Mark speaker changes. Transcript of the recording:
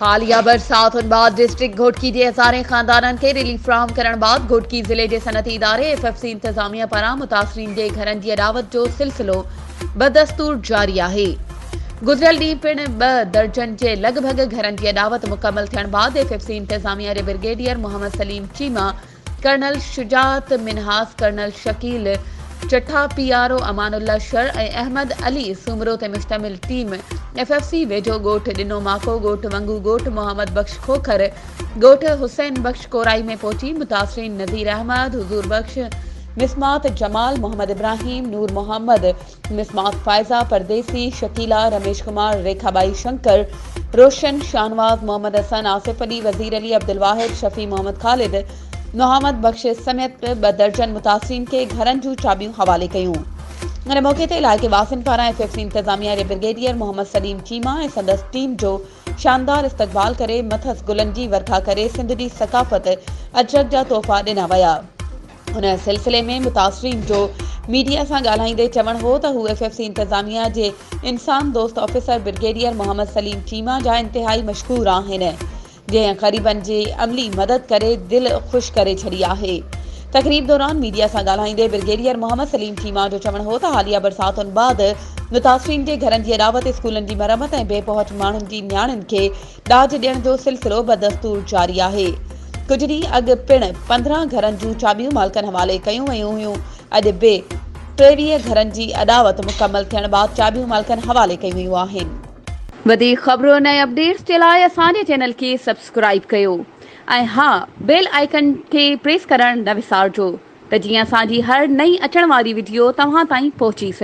Speaker 1: हालिया बरसातुनि बाद डिस्ट्रिक्ट घोटकी जे हज़ारें ख़ानदाननि खे रिलीफ फ़राहम करण बाद घोटकी ज़िले जे सनअती इदारे FFC इंतज़ामिया पारां मुतासिरीन जे घरनि जी अॾावत जो सिलसिलो बदस्तूर जारी आहे। गुज़िरियल ॾींहुं पिणु 2 दर्जन जे लॻभॻ घरनि जी अॾावत मुकमल थियण बाद FFC इंतज़ामिया जे brigadier Mohammad Saleem Cheema, colonel Shujaat Minhas, colonel Shakeel Chattha, PRO Amanullah Shar ऐं अहमद अली सुमरो ते मुश्तमिल टीम FFC वेझो ॻोठ ॾिनो माको, ॻोठ वंगू, ॻोठ मोहम्मद बख्श खोखर, ॻोठ हुसैन बख्श कोराई में पहुची मुतासिरीन नज़ीर अहमद, हुजूर बख्श, मिसमात जमाल, मोहम्मद इब्राहिम, नूर मोहम्मद, मिसमात फायजा, परदेसी, शकीला, रमेश कुमार, रेखाबाई शंकर, रोशन, शाहनवाज, मोहम्मद हसन, आसिफ अली, वजीर अली, अब्दुल वाहिद, शफी मोहम्मद खालिद, मोहम्मद बख्श समेत 2 दर्जन मुतासिरीन खे घरनि जूं चाबियूं हवाले कयूं। इन मौक़े ते इलाइक़े वासियुनि पारां FFC इंतज़ामिया जे ब्रिगेडियर मोहम्मद सलीम चीमा ऐं संदसि टीम जो शानदार इस्तक़बाल करे मथस गुलनि जी वर्खा करे सिंध जी सक़ाफ़त अजरक जा तोहफ़ा ॾिना विया। हुन सिलसिले में मुतासिरीन जो मीडिया सां ॻाल्हाईंदे चवणु हो त हू FFC इंतज़ामिया जे इंसान दोस्त ऑफिसर ब्रिगेडियर मोहम्मद सलीम चीमा जा इंतिहाई मशकूर आहिनि, जंहिं ग़रीबनि जी अमली मदद करे दिलि ख़ुशि करे छॾी आहे। तक़रीब दौरान मीडिया सां ॻाल्हाईंदे ब्रिगेडियर मोहम्मद सलीम चीमा जो चवणु हो त हालिया बरसातुनि बाद मुतासिरीन जे घरनि जी अॾावत, स्कूलनि जी मरमत ऐं बेपहुच माण्हुनि जी नियाणियुनि खे ॾाज ॾियण जो सिलसिलो बदस्तूर जारी आहे। कुझु ॾींहं अॻु पिणु 15 घरनि जूं चाबियूं मालिकनि हवाले कयूं वयूं हुयूं। अॼु बि 23 घरनि जी अॾावत मुकमल थियण बाद चाबियूं मालिकनि हवाले कयूं वयूं आहिनि। वधीक ख़बरुनि ऐं अपडेट्स जे लाइ असांजे चैनल खे सब्सक्राइब कयो ऐं हा, बेल आइकन खे प्रेस करणु न विसारिजो त जीअं असांजी हर नई अचण वारी वीडियो तव्हां ताईं पहुची सघे।